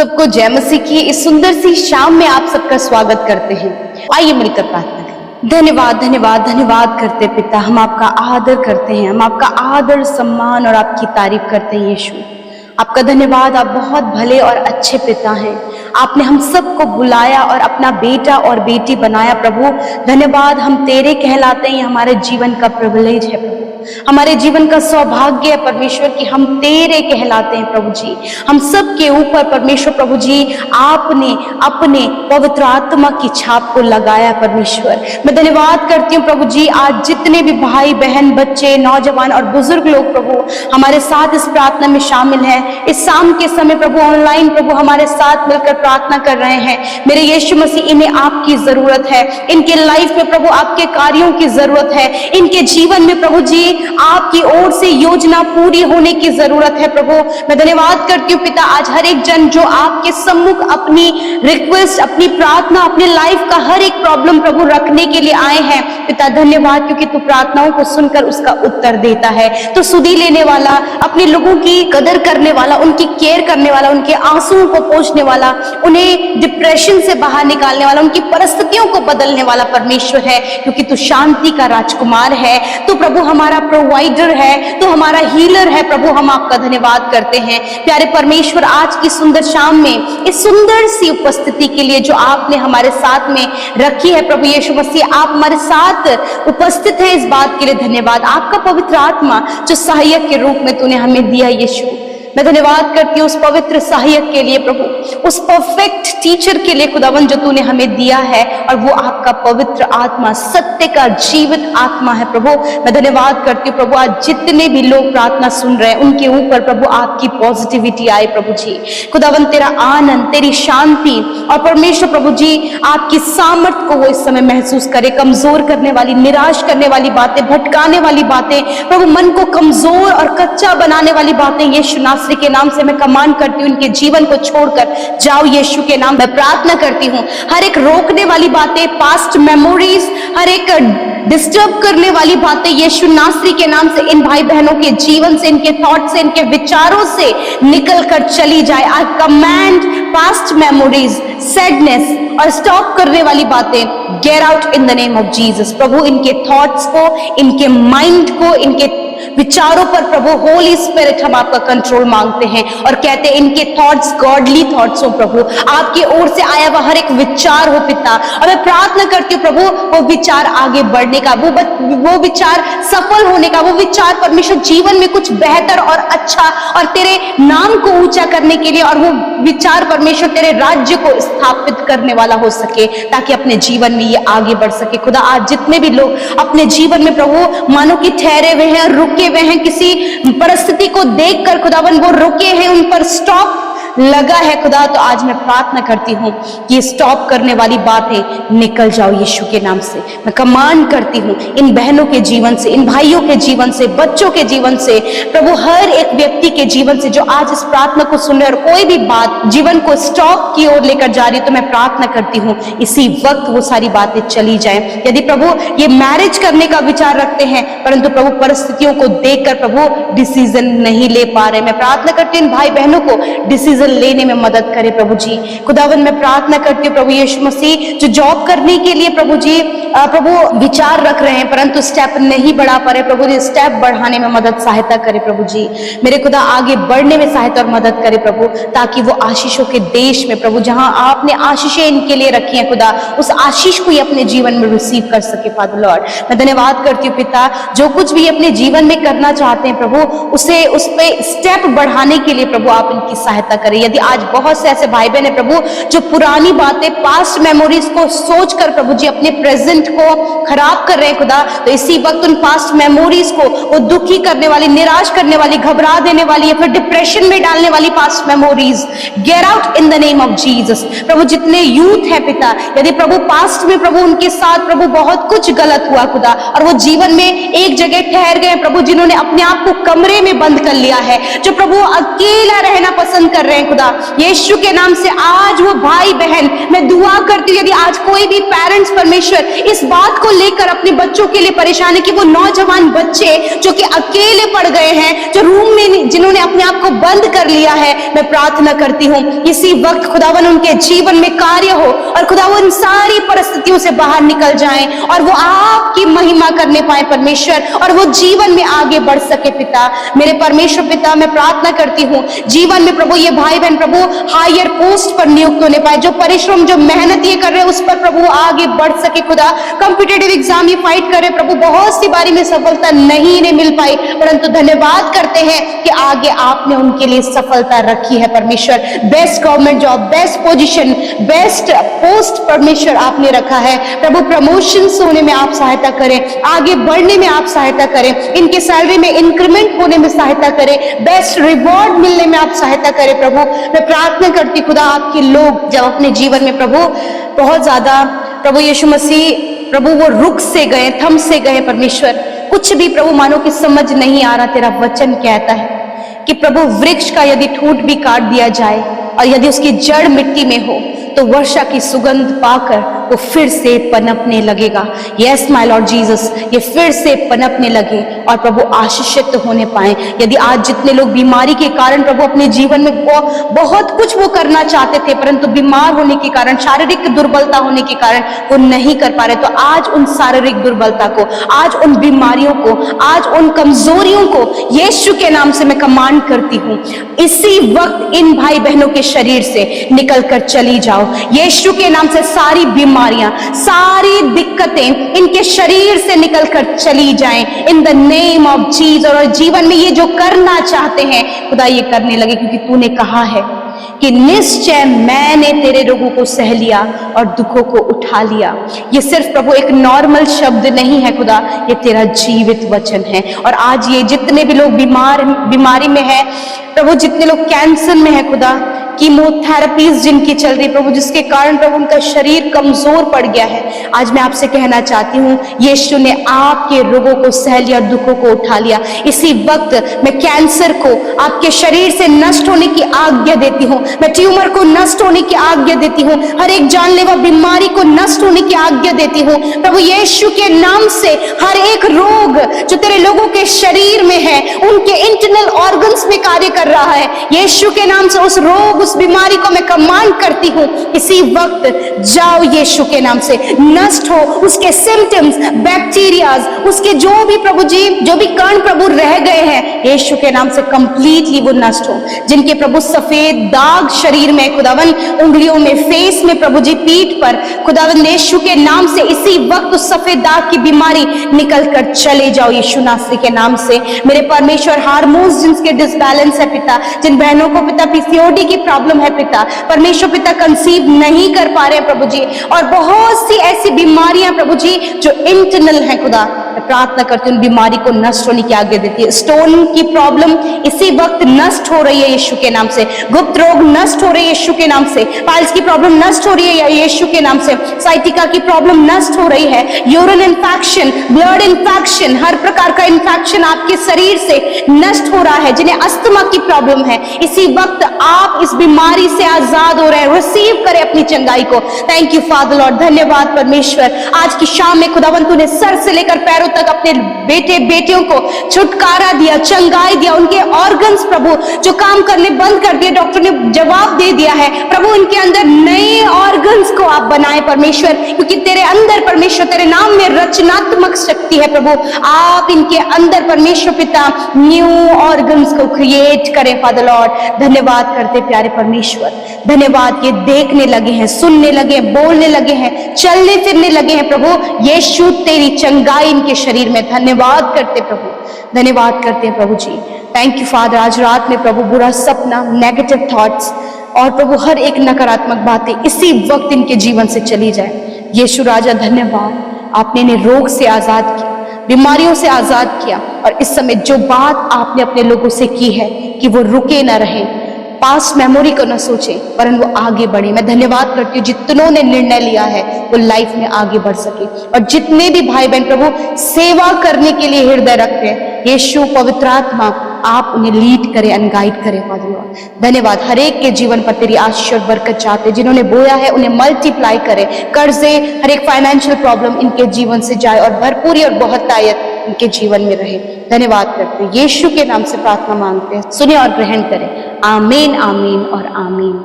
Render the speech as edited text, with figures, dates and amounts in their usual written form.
सबको जय मसीह की इस सुंदर सी शाम में आप सबका स्वागत करते हैं। आइए मिलकर प्रार्थना करें। धन्यवाद धन्यवाद धन्यवाद करते पिता, हम आपका आदर करते हैं, हम आपका आदर सम्मान और आपकी तारीफ करते हैं। यीशु आपका धन्यवाद, आप बहुत भले और अच्छे पिता हैं। आपने हम सबको बुलाया और अपना बेटा और बेटी बनाया। प्रभु धन्यवाद, हम तेरे कहलाते हैं। हमारे जीवन का प्रिविलेज है प्रभु, हमारे जीवन का सौभाग्य है परमेश्वर कि हम तेरे कहलाते हैं प्रभु जी। हम सब के ऊपर परमेश्वर प्रभु जी आपने अपने पवित्र आत्मा की छाप को लगाया परमेश्वर। मैं धन्यवाद करती हूँ प्रभु जी, आज जितने भी भाई बहन बच्चे नौजवान और बुजुर्ग लोग प्रभु हमारे साथ इस प्रार्थना में शामिल हैं, इस शाम के समय प्रभु ऑनलाइन प्रभु हमारे साथ मिलकर प्रार्थना कर रहे हैं। मेरे यीशु मसीह, इन्हें आपकी जरूरत है, इनके लाइफ में प्रभु आपके कार्यों की जरूरत है, इनके जीवन में प्रभु जी आपकी ओर से योजना पूरी होने की जरूरत है प्रभु। मैं धन्यवाद करती हूँ पिता, आज हर एक जन जो आपके सम्मुख अपनी रिक्वेस्ट, अपनी प्रार्थना, अपने लाइफ का हर एक प्रॉब्लम प्रभु रखने के लिए आए हैं पिता, धन्यवाद क्योंकि तू प्रार्थनाओं को सुनकर उसका उत्तर देता है। तो सुधी लेने वाला, अपने लोगों की कदर करने वाला, उनकी केयर करने वाला, उनके आंसुओं को पोंछने वाला, उन्हें डिप्रेशन से बाहर निकालने वाला, उनकी परिस्थितियों को बदलने वाला परमेश्वर है, क्योंकि तू शांति का राजकुमार है। तो प्रभु हमारा प्रोवाइडर है, तो हमारा हीलर है प्रभु, हम आपका धन्यवाद करते हैं। प्यारे परमेश्वर, आज की सुंदर शाम में इस सुंदर सी उपस्थिति के लिए जो आपने हमारे साथ में रखी है प्रभु यीशु मसीह, आप हमारे साथ उपस्थित हैं, इस बात के लिए धन्यवाद। आपका पवित्र आत्मा जो सहायक के रूप में तूने हमें दिया यीशु, मैं धन्यवाद करती हूँ उस पवित्र सहायक के लिए प्रभु, उस परफेक्ट टीचर के लिए खुदावन जो तूने हमें दिया है, और वो आपका पवित्र आत्मा सत्य का जीवित आत्मा है प्रभु। मैं धन्यवाद करती हूँ प्रभु, आज जितने भी लोग प्रार्थना सुन रहे हैं उनके ऊपर प्रभु आपकी पॉजिटिविटी आए प्रभु जी। खुदावन तेरा आनंद, तेरी शांति और परमेश्वर प्रभु जी आपकी सामर्थ को वो इस समय महसूस करे। कमजोर करने वाली, निराश करने वाली बातें, भटकाने वाली बातें प्रभु, मन को कमजोर और कच्चा बनाने वाली बातें यीशु नासरी के नाम से मैं कमांड करती हूँ, इनके जीवन को छोड़कर जाओ यीशु के नाम। मैं प्रार्थना करती हूँ हर एक रोकने वाली बातें, पास्ट मेमोरीज, हर एक डिस्टर्ब करने वाली बातें यीशु नासरी के नाम से इन भाई बहनों के जीवन से, इनके थॉट से, इनके विचारों से निकल कर चली जाए। I command past memories, sadness और स्टॉप करने वाली बातें, get out in the name of Jesus. प्रभु इनके थॉट्स को, इनके माइंड को, इनके विचारों पर प्रभु होली स्पिरिट हम आपका कंट्रोल मांगते हैं और कहते हैं इनके थॉट्स गॉडली थॉट्स हो प्रभु, आपकी ओर से आया हुआ हर एक विचार हो पिता। और मैं प्रार्थना करती हूँ प्रभु वो विचार आगे बढ़ने का, वो विचार सफल होने का, वो विचार परमेश्वर जीवन में कुछ बेहतर और अच्छा और तेरे नाम को ऊंचा करने के लिए, और वो विचार परमेश्वर तेरे राज्य को स्थापित करने वाला हो सके, ताकि अपने जीवन में ये आगे बढ़ सके। खुदा आज जितने भी लोग अपने जीवन में प्रभु मानो कि ठहरे हुए हैं, रुके हुए हैं, किसी परिस्थिति को देखकर खुदावन वो रुके हैं, उन पर स्टॉप लगा है खुदा, तो आज मैं प्रार्थना करती हूँ कि स्टॉप करने वाली बातें निकल जाओ यीशु के नाम से। मैं कमांड करती हूँ इन बहनों के जीवन से, इन भाइयों के जीवन से, बच्चों के जीवन से, प्रभु हर एक व्यक्ति के जीवन से जो आज इस प्रार्थना को सुन रहे और कोई भी बात जीवन को स्टॉप की ओर लेकर जा रही, तो मैं प्रार्थना करती हूँ इसी वक्त वो सारी बातें चली जाए। यदि प्रभु ये मैरिज करने का विचार रखते हैं परंतु प्रभु परिस्थितियों को देखकर प्रभु डिसीजन नहीं ले पा रहे, मैं प्रार्थना करती हूँ इन भाई बहनों को डिसीजन लेने में मदद करे प्रभु जी। खुदावन मैं प्रार्थना करती हूँ प्रभु यीशु मसीह जो जॉब करने के लिए प्रभु जी प्रभु विचार रख रहे हैं परंतु स्टेप नहीं बढ़ा पा रहे, प्रभु जी स्टेप बढ़ाने में मदद सहायता करे प्रभु जी। मेरे खुदा आगे बढ़ने में सहायता और मदद करे प्रभु, ताकि वो आशीषों के देश में प्रभु जहां आपने आशीषें इनके लिए रखी हैं खुदा, उस आशीष को ये अपने जीवन में रिसीव कर सके फादर लॉर्ड। मैं धन्यवाद करती हूँ पिता, जो कुछ भी अपने जीवन में करना चाहते हैं प्रभु उसे उस पर स्टेप बढ़ाने के लिए प्रभु आप इनकी सहायता करें। यदि आज बहुत से ऐसे भाई बहन है प्रभु जो पुरानी बातें, पास्ट मेमोरीज को सोचकर प्रभु जी अपने प्रेजेंट को खराब कर रहे हैं खुदा, तो इसी वक्त उन पास्ट मेमोरीज को वो दुखी करने वाली, निराश करने वाली, घबरा देने वाली या फिर डिप्रेशन में डालने वाली past memories get out in the name of Jesus. प्रभु जितने यूथ है पिता, यदि प्रभु पास्ट में प्रभु उनके साथ प्रभु बहुत कुछ गलत हुआ खुदा और वो जीवन में एक जगह ठहर गए प्रभु, जिन्होंने अपने आप को कमरे में बंद कर लिया है, जो प्रभु अकेला रहना पसंद कर रहे हैं खुदा, यीशु के नाम से आज वो भाई बहन, मैं दुआ करती हूँ, यदि आज कोई भी पेरेंट्स परमेश्वर इस बात को लेकर अपने बच्चों के लिए परेशान है कि वो नौजवान बच्चे जो कि अकेले पड़ गए हैं, जो रूम में जिन्होंने अपने आप को बंद कर लिया है, मैं प्रार्थना करती हूँ इसी वक्त खुदावन उनके जीवन में कार्य हो और खुदावन उन सारी परिस्थितियों से बाहर निकल जाएं और वो आपकी महिमा करने पाए परमेश्वर, और वो जीवन में आगे बढ़ सके पिता। मेरे परमेश्वर पिता, मैं प्रार्थना करती हूँ जीवन में प्रभु ये भाई बहन प्रभु हायर पोस्ट पर नियुक्त होने पाए, जो परिश्रम जो मेहनत ये कर रहे हैं उस पर प्रभु आगे बढ़ सके खुदा। कॉम्पिटिटिव एग्जाम ये फाइट कर रहे प्रभु, बहुत सी बारी में सफलता नहीं इन्हें मिल पाई, परंतु धन्यवाद करते हैं कि आगे आपने उनके लिए सफलता रखी है परमेश्वर। Best government job, best position, best post परमेश्वर आपने रखा है प्रभु। प्रमोशंस होने में आप सहायता करें, आगे बढ़ने में आप सहायता करें, इनके सैलरी में इंक्रीमेंट होने में सहायता करें, बेस्ट रिवॉर्ड मिलने में आप सहायता करें प्रभु। मैं प्रार्थना करती खुदा, आपके लोग जब अपने जीवन में प्रभु बहुत ज्यादा प्रभु यीशु मसीह प्रभु वो रुक से गए, थम से गए परमेश्वर, कुछ भी प्रभु मानो कि समझ नहीं आ रहा, तेरा वचन कहता है कि प्रभु वृक्ष का यदि ठूंठ भी काट दिया जाए और यदि उसकी जड़ मिट्टी में हो तो वर्षा की सुगंध पाकर वो फिर से पनपने लगेगा। यस माय लॉर्ड जीसस, ये फिर से पनपने लगे और प्रभु आशीषित होने पाए। यदि आज जितने लोग बीमारी के कारण प्रभु अपने जीवन में बहुत कुछ वो करना चाहते थे, परंतु बीमार होने के कारण, शारीरिक दुर्बलता होने के कारण वो नहीं कर पा रहे, तो आज उन शारीरिक दुर्बलता को, आज उन बीमारियों को, आज उन कमजोरियों को यीशु के नाम से मैं कमांड करती हूँ, इसी वक्त इन भाई बहनों के शरीर से निकल कर चली जाओ। यीशु के नाम से सारी बीमारियां, सारी दिक्कतें इनके शरीर से निकलकर चली जाएं इन द नेम ऑफ जीसस। और जीवन में ये जो करना चाहते हैं खुदा ये करने लगे, क्योंकि तूने कहा है कि निश्चय मैंने तेरे रोगों को सह लिया और दुखों को उठा लिया। ये सिर्फ प्रभु एक नॉर्मल शब्द नहीं है खुदा, ये तेरा जीवित वचन है। और आज ये जितने भी लोग बीमारी में है प्रभु, जितने लोग कैंसर में है खुदा, कीमोथेरेपीज जिनकी चल रही प्रभु, जिसके कारण प्रभु उनका शरीर कमजोर पड़ गया है, आज मैं आपसे कहना चाहती हूँ यीशु ने आपके रोगों को सह लिया, दुखों को उठा लिया। इसी वक्त मैं कैंसर को आपके शरीर से नष्ट होने की आज्ञा देती हूँ, मैं ट्यूमर को नष्ट होने की आज्ञा देती हूँ, हर एक जानलेवा बीमारी को नष्ट होने की आज्ञा देती हूँ प्रभु यीशु के नाम से। हर एक रोग जो तेरे लोगों के शरीर में है, उनके इंटरनल ऑर्गन्स में कार्य कर रहा है, यीशु के नाम से उस रोग, उस बीमारी को मैं कमांड करती हूँ इसी वक्त, जाओ यीशु के नाम से, नष्ट हो उसके सिम्टम्स, बैक्टीरियाज, उसके जो भी प्रभु जी, जो भी कण प्रभु रह गए हैं, यीशु के नाम से कंप्लीटली वो नष्ट हो। जिनके प्रभु सफेद दाग शरीर में खुदावन, उंगलियों में, फेस में प्रभु जी, पीठ पर खुदावन, यीशु के नाम से इसी वक्त उस सफेद दाग की बीमारी निकल कर चले जाओ यीशु नासरी के नाम से। मेरे परमेश्वर, हार्मोन्स जिनके डिसबैलेंस है पिता, जिन बहनों को पिता पीसीओडी की प्रॉब्लम है पिता, परमेश्वर पिता कंसीव नहीं कर पा रहे हैं प्रभु जी, और बहुत सी ऐसी बीमारियां प्रभु जी जो इंटरनल है खुदा, मैं प्रार्थना करती हूँ बीमारी को नष्ट होने की आज्ञा देती है। स्टोन की प्रॉब्लम इसी वक्त नष्ट हो रही है यीशु के नाम से, गुप्त रोग नष्ट हो रही है यीशु के नाम से, पाइल्स की प्रॉब्लम नष्ट हो रही है यीशु के नाम से, साइटिका की प्रॉब्लम नष्ट हो रही है, यूरिन इन्फेक्शन, ब्लड इन्फेक्शन, हर प्रकार का इन्फेक्शन आपके शरीर से नष्ट हो रहा है। जिन्हें अस्थमा की प्रॉब्लम है, इसी वक्त आप इस बीमारी से आजाद हो रहे हैं, रिसीव करें अपनी चंगाई को। थैंक यू फादर लॉर्ड, धन्यवाद परमेश्वर। आज की शाम में खुदावंत तूने सर से लेकर पैरों तक अपने बेटे बेटियों को छुटकारा दिया, चंगाई दिया, उनके ऑर्गन्स प्रभु जो काम करने बंद कर दिए, डॉक्टर ने जवाब दे दिया है प्रभु, इनके अंदर नए ऑर्गन्स को आप बनाए परमेश्वर, क्योंकि तेरे अंदर परमेश्वर, तेरे नाम में रचनात्मक शक्ति है प्रभु। आप इनके अंदर परमेश्वर पिता न्यू ऑर्गन्स को क्रिएट करें फादर लॉर्ड। धन्यवाद करते प्यारे परमेश्वर, धन्यवाद। ये देखने लगे हैं, सुनने लगे, बोलने लगे हैं, चलने फिरने लगे हैं प्रभु यीशु, तेरी चंगाई इनके शरीर में। धन्यवाद करते प्रभु, धन्यवाद करते हैं प्रभु जी। Thank you father. आज रात में प्रभु बुरा सपना, नेगेटिव थॉट्स और प्रभु हर एक नकारात्मक बातें इसी वक्त इनके जीवन से चली जाए। यीशु राजा धन्यवाद, आपने इन्हें रोग से आजाद किया, बीमारियों से आजाद किया, और इस समय जो बात आपने अपने लोगों से की है कि वो रुके ना रहे, पास्ट मेमोरी को न सोचे, परंतु वो आगे बढ़े। मैं धन्यवाद करती हूँ जितनों ने निर्णय लिया है वो लाइफ में आगे बढ़ सके, और जितने भी भाई बहन प्रभु सेवा करने के लिए हृदय रखते हैं, यीशु पवित्र आत्मा आप उन्हें लीड करें एंड गाइड करें फादर लॉर्ड। धन्यवाद, हर एक के जीवन पर तेरी आशीष और बरकत चाहते, जिन्होंने बोया है उन्हें मल्टीप्लाई करे, कर्जे, हर एक फाइनेंशियल प्रॉब्लम इनके जीवन से जाए और भरपूरी और बहुतायत इनके जीवन में रहे। धन्यवाद करते, यीशु के नाम से प्रार्थना मांगते हैं, सुने और ग्रहण करें। आमीन, आमीन और आमीन।